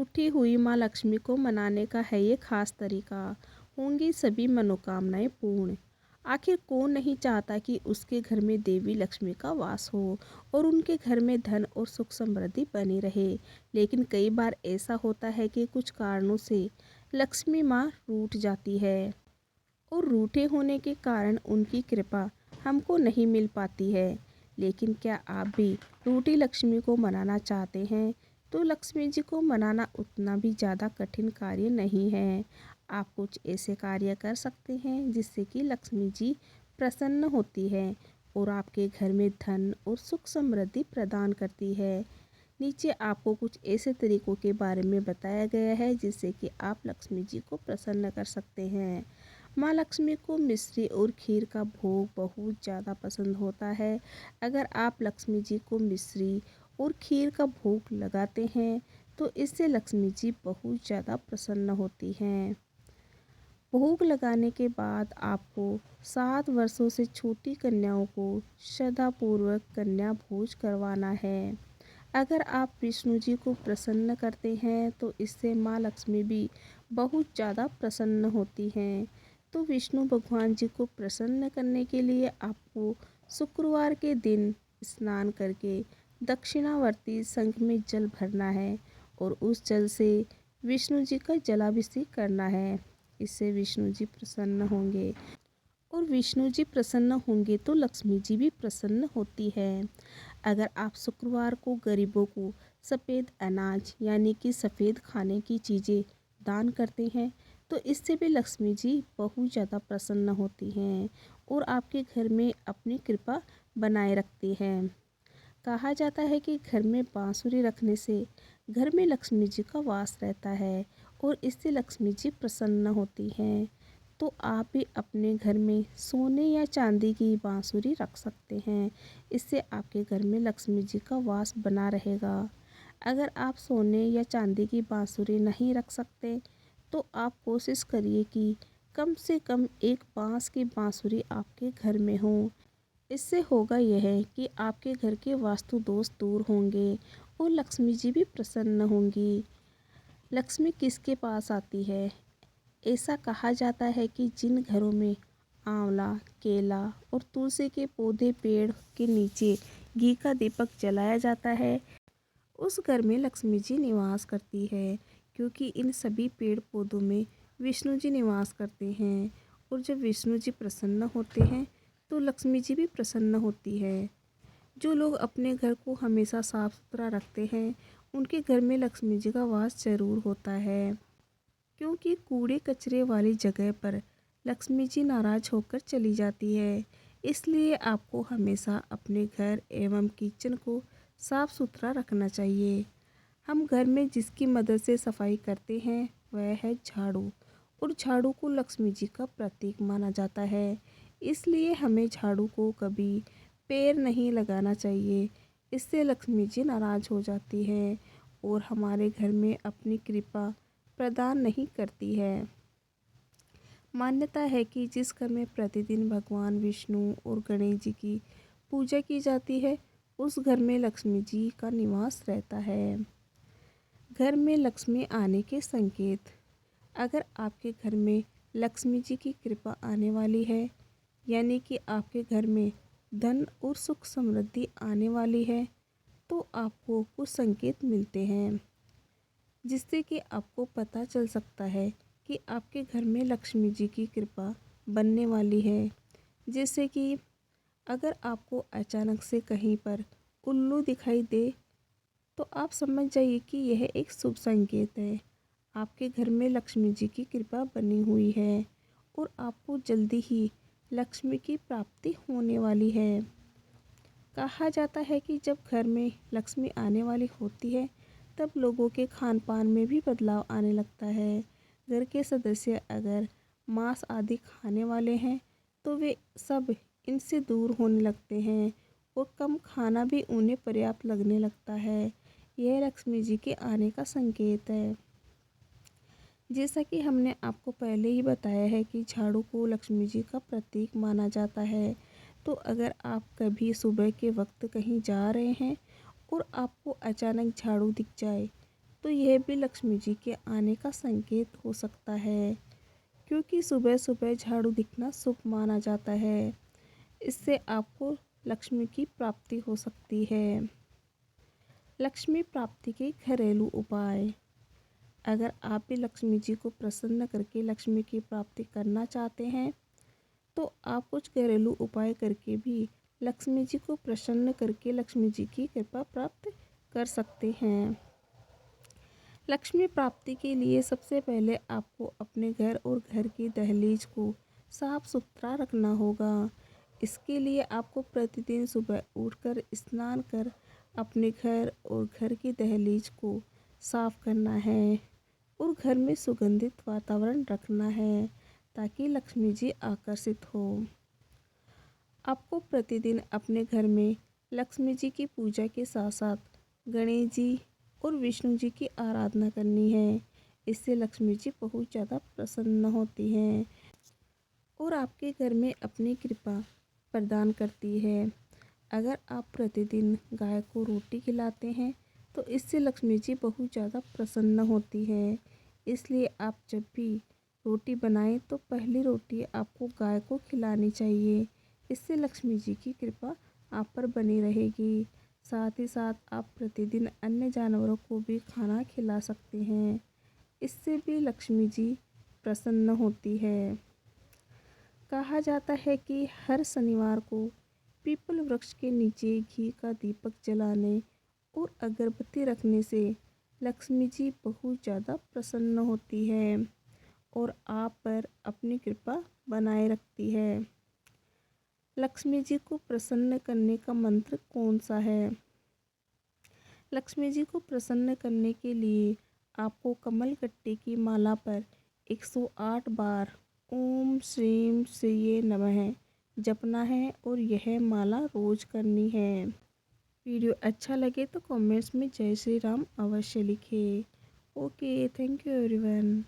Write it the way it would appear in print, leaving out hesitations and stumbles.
रूठी हुई माँ लक्ष्मी को मनाने का है ये खास तरीका। होंगी सभी मनोकामनाएं पूर्ण। आखिर कौन नहीं चाहता कि उसके घर में देवी लक्ष्मी का वास हो और उनके घर में धन और सुख समृद्धि बनी रहे। लेकिन कई बार ऐसा होता है कि कुछ कारणों से लक्ष्मी माँ रूठ जाती है और रूठे होने के कारण उनकी कृपा हमको नहीं मिल पाती है। लेकिन क्या आप भी रूठी लक्ष्मी को मनाना चाहते हैं? तो लक्ष्मी जी को मनाना उतना भी ज़्यादा कठिन कार्य नहीं है। आप कुछ ऐसे कार्य कर सकते हैं जिससे कि लक्ष्मी जी प्रसन्न होती है और आपके घर में धन और सुख समृद्धि प्रदान करती है। नीचे आपको कुछ ऐसे तरीकों के बारे में बताया गया है जिससे कि आप लक्ष्मी जी को प्रसन्न कर सकते हैं। माँ लक्ष्मी को मिश्री और खीर का भोग बहुत ज़्यादा पसंद होता है। अगर आप लक्ष्मी जी को मिश्री और खीर का भोग लगाते हैं तो इससे लक्ष्मी जी बहुत ज़्यादा प्रसन्न होती हैं। भोग लगाने के बाद आपको 7 वर्षों से छोटी कन्याओं को श्रद्धापूर्वक कन्या भोज करवाना है। अगर आप विष्णु जी को प्रसन्न करते हैं तो इससे माँ लक्ष्मी भी बहुत ज़्यादा प्रसन्न होती हैं। तो विष्णु भगवान जी को प्रसन्न करने के लिए आपको शुक्रवार के दिन स्नान करके दक्षिणावर्ती शंख में जल भरना है और उस जल से विष्णु जी का जलाभिषेक करना है। इससे विष्णु जी प्रसन्न होंगे और विष्णु जी प्रसन्न होंगे तो लक्ष्मी जी भी प्रसन्न होती है। अगर आप शुक्रवार को गरीबों को सफ़ेद अनाज यानी कि सफ़ेद खाने की चीज़ें दान करते हैं तो इससे भी लक्ष्मी जी बहुत ज़्यादा प्रसन्न होती हैं और आपके घर में अपनी कृपा बनाए रखती हैं। कहा जाता है कि घर में बांसुरी रखने से घर में लक्ष्मी जी का वास रहता है और इससे लक्ष्मी जी प्रसन्न होती हैं। तो आप भी अपने घर में सोने या चांदी की बांसुरी रख सकते हैं। इससे आपके घर में लक्ष्मी जी का वास बना रहेगा। अगर आप सोने या चांदी की बांसुरी नहीं रख सकते तो आप कोशिश करिए कि कम से कम एक बांस की बांसुरी आपके घर में हो। इससे होगा यह कि आपके घर के वास्तु दोष दूर होंगे और लक्ष्मी जी भी प्रसन्न होंगी। लक्ष्मी किसके पास आती है? ऐसा कहा जाता है कि जिन घरों में आंवला, केला और तुलसी के पौधे पेड़ के नीचे घी का दीपक जलाया जाता है उस घर में लक्ष्मी जी निवास करती है, क्योंकि इन सभी पेड़ पौधों में विष्णु जी निवास करते हैं और जब विष्णु जी प्रसन्न होते हैं तो लक्ष्मी जी भी प्रसन्न होती है। जो लोग अपने घर को हमेशा साफ सुथरा रखते हैं उनके घर में लक्ष्मी जी का वास जरूर होता है, क्योंकि कूड़े कचरे वाली जगह पर लक्ष्मी जी नाराज होकर चली जाती है। इसलिए आपको हमेशा अपने घर एवं किचन को साफ सुथरा रखना चाहिए। हम घर में जिसकी मदद से सफाई करते हैं वह है झाड़ू, और झाड़ू को लक्ष्मी जी का प्रतीक माना जाता है। इसलिए हमें झाड़ू को कभी पैर नहीं लगाना चाहिए। इससे लक्ष्मी जी नाराज हो जाती है और हमारे घर में अपनी कृपा प्रदान नहीं करती है। मान्यता है कि जिस घर में प्रतिदिन भगवान विष्णु और गणेश जी की पूजा की जाती है उस घर में लक्ष्मी जी का निवास रहता है। घर में लक्ष्मी आने के संकेत। अगर आपके घर में लक्ष्मी जी की कृपा आने वाली है, यानी कि आपके घर में धन और सुख समृद्धि आने वाली है, तो आपको कुछ संकेत मिलते हैं जिससे कि आपको पता चल सकता है कि आपके घर में लक्ष्मी जी की कृपा बनने वाली है। जैसे कि अगर आपको अचानक से कहीं पर उल्लू दिखाई दे तो आप समझ जाइए कि यह एक शुभ संकेत है। आपके घर में लक्ष्मी जी की कृपा बनी हुई है और आपको जल्दी ही लक्ष्मी की प्राप्ति होने वाली है। कहा जाता है कि जब घर में लक्ष्मी आने वाली होती है तब लोगों के खान पान में भी बदलाव आने लगता है। घर के सदस्य अगर मांस आदि खाने वाले हैं तो वे सब इनसे दूर होने लगते हैं और कम खाना भी उन्हें पर्याप्त लगने लगता है। यह लक्ष्मी जी के आने का संकेत है। जैसा कि हमने आपको पहले ही बताया है कि झाड़ू को लक्ष्मी जी का प्रतीक माना जाता है। तो अगर आप कभी सुबह के वक्त कहीं जा रहे हैं और आपको अचानक झाड़ू दिख जाए तो यह भी लक्ष्मी जी के आने का संकेत हो सकता है, क्योंकि सुबह सुबह झाड़ू दिखना शुभ माना जाता है। इससे आपको लक्ष्मी की प्राप्ति हो सकती है। लक्ष्मी प्राप्ति के घरेलू उपाय। अगर आप भी लक्ष्मी जी को प्रसन्न करके लक्ष्मी की प्राप्ति करना चाहते हैं, तो आप कुछ घरेलू उपाय करके भी लक्ष्मी जी को प्रसन्न करके लक्ष्मी जी की कृपा प्राप्त कर सकते हैं। लक्ष्मी प्राप्ति के लिए सबसे पहले आपको अपने घर और घर की दहलीज को साफ सुथरा रखना होगा। इसके लिए आपको प्रतिदिन सुबह उठकर स्नान कर अपने घर और घर की दहलीज को साफ करना है और घर में सुगंधित वातावरण रखना है, ताकि लक्ष्मी जी आकर्षित हो। आपको प्रतिदिन अपने घर में लक्ष्मी जी की पूजा के साथ साथ गणेश जी और विष्णु जी की आराधना करनी है। इससे लक्ष्मी जी बहुत ज़्यादा प्रसन्न होती हैं और आपके घर में अपनी कृपा प्रदान करती है। अगर आप प्रतिदिन गाय को रोटी खिलाते हैं, तो इससे लक्ष्मी जी बहुत ज़्यादा प्रसन्न होती है। इसलिए आप जब भी रोटी बनाएं तो पहली रोटी आपको गाय को खिलानी चाहिए। इससे लक्ष्मी जी की कृपा आप पर बनी रहेगी। साथ ही साथ आप प्रतिदिन अन्य जानवरों को भी खाना खिला सकते हैं। इससे भी लक्ष्मी जी प्रसन्न होती है। कहा जाता है कि हर शनिवार को पीपल वृक्ष के नीचे घी का दीपक जलाने और अगरबत्ती रखने से लक्ष्मी जी बहुत ज़्यादा प्रसन्न होती है और आप पर अपनी कृपा बनाए रखती है। लक्ष्मी जी को प्रसन्न करने का मंत्र कौन सा है? लक्ष्मी जी को प्रसन्न करने के लिए आपको कमल गट्टे की माला पर 108 बार ओम श्रीम श्रीये नमः जपना है और यह माला रोज करनी है। वीडियो अच्छा लगे तो कमेंट्स में जय श्री राम अवश्य लिखें। Okay, thank you everyone.